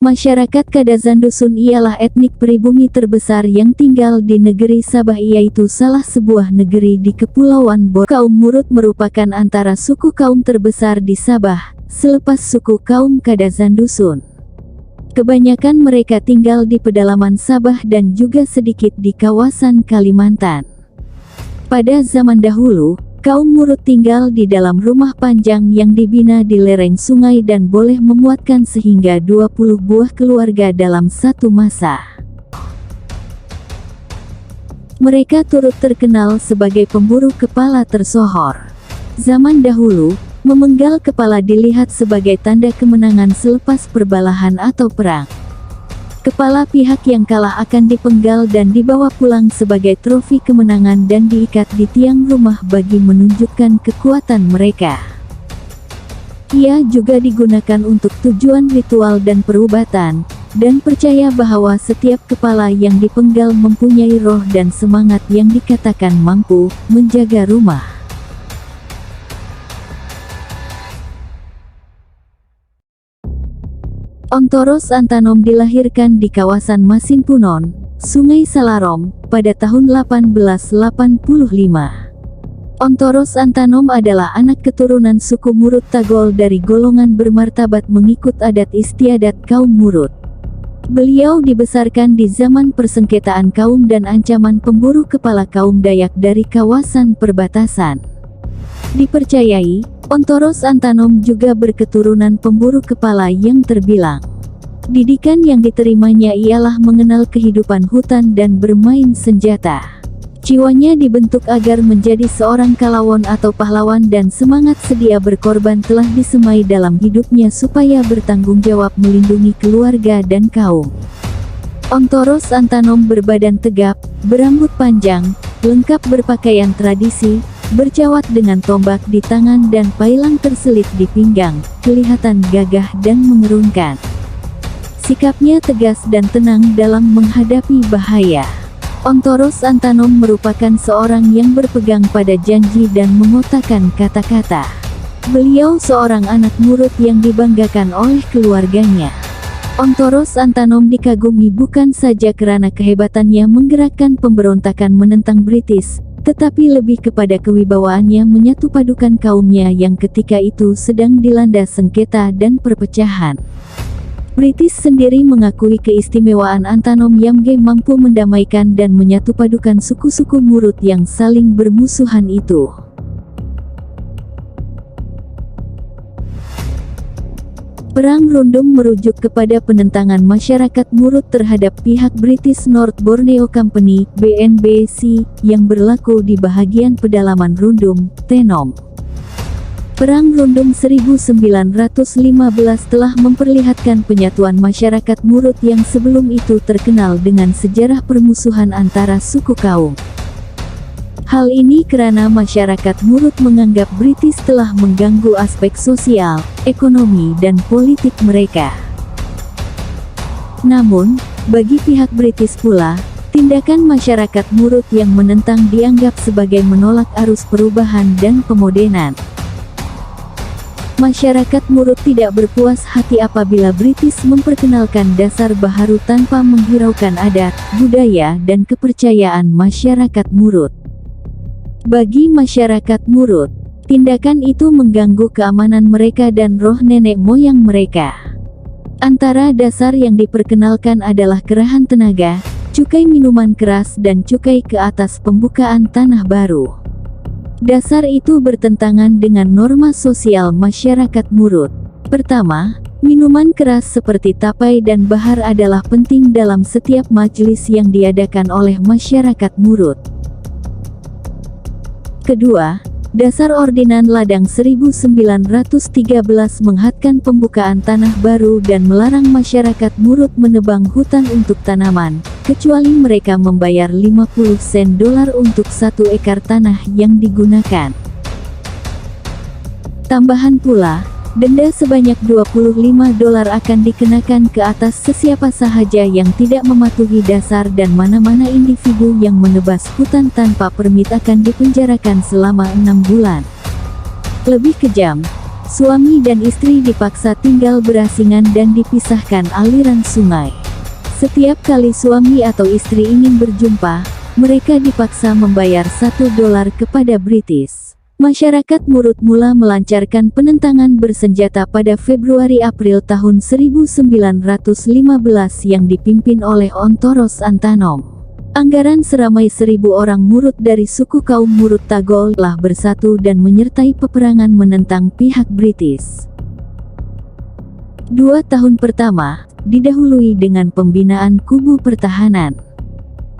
Masyarakat Kadazan Dusun ialah etnik pribumi terbesar yang tinggal di negeri Sabah, yaitu salah sebuah negeri di Kepulauan Borneo. Kaum Murut merupakan antara suku kaum terbesar di Sabah, selepas suku kaum Kadazan Dusun. Kebanyakan mereka tinggal di pedalaman Sabah dan juga sedikit di kawasan Kalimantan. Pada zaman dahulu, kaum Murut tinggal di dalam rumah panjang yang dibina di lereng sungai dan boleh memuatkan sehingga 20 buah keluarga dalam satu masa. Mereka turut terkenal sebagai pemburu kepala tersohor. Zaman dahulu, memenggal kepala dilihat sebagai tanda kemenangan selepas perbalahan atau perang. Kepala pihak yang kalah akan dipenggal dan dibawa pulang sebagai trofi kemenangan dan diikat di tiang rumah bagi menunjukkan kekuatan mereka. Ia juga digunakan untuk tujuan ritual dan perubatan, dan percaya bahwa setiap kepala yang dipenggal mempunyai roh dan semangat yang dikatakan mampu menjaga rumah. Ontoros Antanom dilahirkan di kawasan Masinpunon, Sungai Salarom, pada tahun 1885. Ontoros Antanom adalah anak keturunan suku Murut Tagol dari golongan bermartabat mengikut adat istiadat kaum Murut. Beliau dibesarkan di zaman persengketaan kaum dan ancaman pemburu kepala kaum Dayak dari kawasan perbatasan. Dipercayai, Ontoros Antanom juga berketurunan pemburu kepala yang terbilang. Didikan yang diterimanya ialah mengenal kehidupan hutan dan bermain senjata. Jiwanya dibentuk agar menjadi seorang kalawon atau pahlawan dan semangat sedia berkorban telah disemai dalam hidupnya supaya bertanggung jawab melindungi keluarga dan kaum. Ontoros Antanom berbadan tegap, berambut panjang, lengkap berpakaian tradisi, bercawat dengan tombak di tangan dan pailang terselit di pinggang, kelihatan gagah dan mengerunkan. Sikapnya tegas dan tenang dalam menghadapi bahaya. Ontoros Antanom merupakan seorang yang berpegang pada janji dan mengotakkan kata-kata. Beliau seorang anak Murut yang dibanggakan oleh keluarganya. Ontoros Antanom dikagumi bukan saja karena kehebatannya menggerakkan pemberontakan menentang British, tetapi lebih kepada kewibawaannya menyatupadukan kaumnya yang ketika itu sedang dilanda sengketa dan perpecahan. British sendiri mengakui keistimewaan Antanom yang mampu mendamaikan dan menyatupadukan suku-suku Murut yang saling bermusuhan itu. Perang Rundung merujuk kepada penentangan masyarakat Murut terhadap pihak British North Borneo Company (BNBC) yang berlaku di bahagian pedalaman Rundung, Tenom. Perang Rundung 1915 telah memperlihatkan penyatuan masyarakat Murut yang sebelum itu terkenal dengan sejarah permusuhan antara suku kaum. Hal ini karena masyarakat Murut menganggap British telah mengganggu aspek sosial, ekonomi dan politik mereka. Namun, bagi pihak British pula, tindakan masyarakat Murut yang menentang dianggap sebagai menolak arus perubahan dan pemodernan. Masyarakat Murut tidak berpuas hati apabila British memperkenalkan dasar baharu tanpa menghiraukan adat, budaya dan kepercayaan masyarakat Murut. Bagi masyarakat Murut, tindakan itu mengganggu keamanan mereka dan roh nenek moyang mereka. Antara dasar yang diperkenalkan adalah kerahan tenaga, cukai minuman keras dan cukai ke atas pembukaan tanah baru. Dasar itu bertentangan dengan norma sosial masyarakat Murut. Pertama, minuman keras seperti tapai dan bahar adalah penting dalam setiap majelis yang diadakan oleh masyarakat Murut. Kedua, Dasar Ordinan Ladang 1913 menghadkan pembukaan tanah baru dan melarang masyarakat Murut menebang hutan untuk tanaman, kecuali mereka membayar 50 sen dolar untuk 1 ekar tanah yang digunakan. Tambahan pula, denda sebanyak 25 dolar akan dikenakan ke atas sesiapa sahaja yang tidak mematuhi dasar dan mana-mana individu yang menebas hutan tanpa permit akan dipenjarakan selama 6 bulan. Lebih kejam, Suami dan istri dipaksa tinggal berasingan dan dipisahkan aliran sungai. Setiap kali suami atau istri ingin berjumpa, mereka dipaksa membayar $1 kepada British. Masyarakat Murut mula melancarkan penentangan bersenjata pada Februari-April tahun 1915 yang dipimpin oleh Ontoros Antanom. Anggaran seramai 1.000 orang Murut dari suku kaum Murut Tagol telah bersatu dan menyertai peperangan menentang pihak British. 2 tahun pertama didahului dengan pembinaan kubu pertahanan.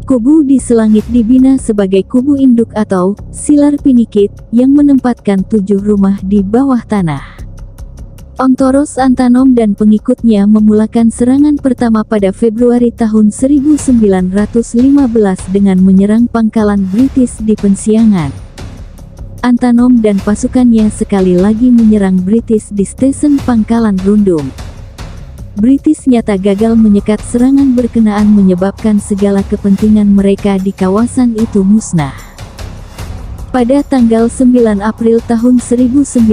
Kubu di Selangit dibina sebagai kubu induk atau Silar Pinikit yang menempatkan 7 rumah di bawah tanah. Ontoros Antanom dan pengikutnya memulakan serangan pertama pada Februari tahun 1915 dengan menyerang pangkalan British di Pensiangan. Antanom dan pasukannya sekali lagi menyerang British di stesen Pangkalan Rundum. British nyata gagal menyekat serangan berkenaan menyebabkan segala kepentingan mereka di kawasan itu musnah. Pada tanggal 9 April tahun 1915,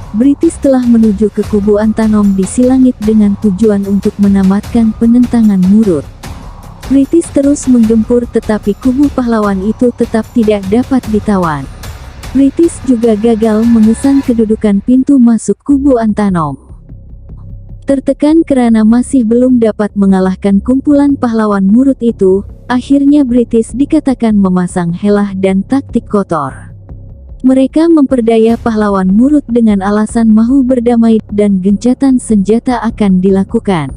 British telah menuju ke kubu Antanom di Silangit dengan tujuan untuk menamatkan penentangan Murut. British terus menggempur tetapi kubu pahlawan itu tetap tidak dapat ditawan. British juga gagal mengesan kedudukan pintu masuk kubu Antanom. Tertekan karena masih belum dapat mengalahkan kumpulan pahlawan Murut itu, akhirnya British dikatakan memasang helah dan taktik kotor. Mereka memperdaya pahlawan Murut dengan alasan mahu berdamai dan gencatan senjata akan dilakukan.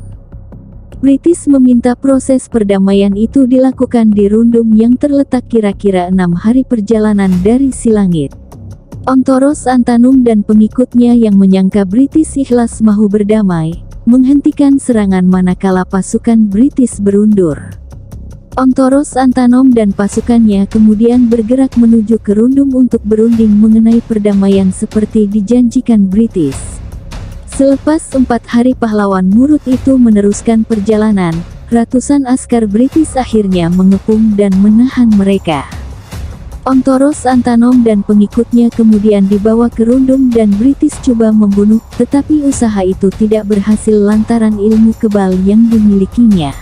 British meminta proses perdamaian itu dilakukan di Rundum yang terletak kira-kira 6 hari perjalanan dari Silangit. Ontoros Antanom dan pengikutnya yang menyangka British ikhlas mahu berdamai, menghentikan serangan manakala pasukan British berundur. Ontoros Antanom dan pasukannya kemudian bergerak menuju ke Rundum untuk berunding mengenai perdamaian seperti dijanjikan British. Selepas 4 hari pahlawan Murut itu meneruskan perjalanan, ratusan askar British akhirnya mengepung dan menahan mereka. Ontoros Antanom dan pengikutnya kemudian dibawa ke Rundum dan British coba membunuh, tetapi usaha itu tidak berhasil lantaran ilmu kebal yang dimilikinya.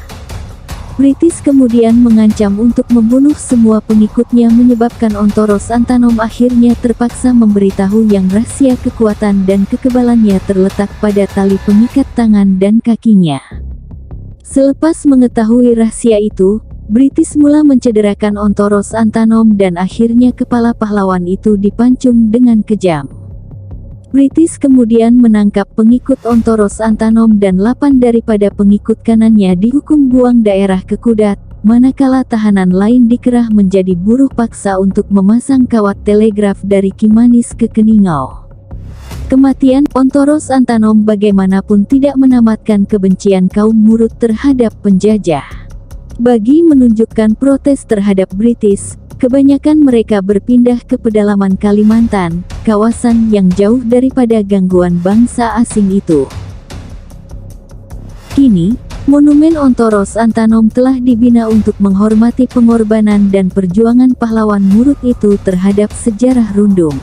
British kemudian mengancam untuk membunuh semua pengikutnya menyebabkan Ontoros Antanom akhirnya terpaksa memberitahu yang rahasia kekuatan dan kekebalannya terletak pada tali pengikat tangan dan kakinya. Selepas mengetahui rahasia itu, British mula mencederakan Ontoros Antanom dan akhirnya kepala pahlawan itu dipancung dengan kejam. British kemudian menangkap pengikut Ontoros Antanom dan 8 daripada pengikut kanannya dihukum buang daerah ke Kudat, manakala tahanan lain dikerah menjadi buruh paksa untuk memasang kawat telegraf dari Kimanis ke Keningau. Kematian Ontoros Antanom bagaimanapun tidak menamatkan kebencian kaum Murut terhadap penjajah. Bagi menunjukkan protes terhadap British, kebanyakan mereka berpindah ke pedalaman Kalimantan, kawasan yang jauh daripada gangguan bangsa asing itu. Kini, monumen Ontoros Antanom telah dibina untuk menghormati pengorbanan dan perjuangan pahlawan Murut itu terhadap sejarah Rundum.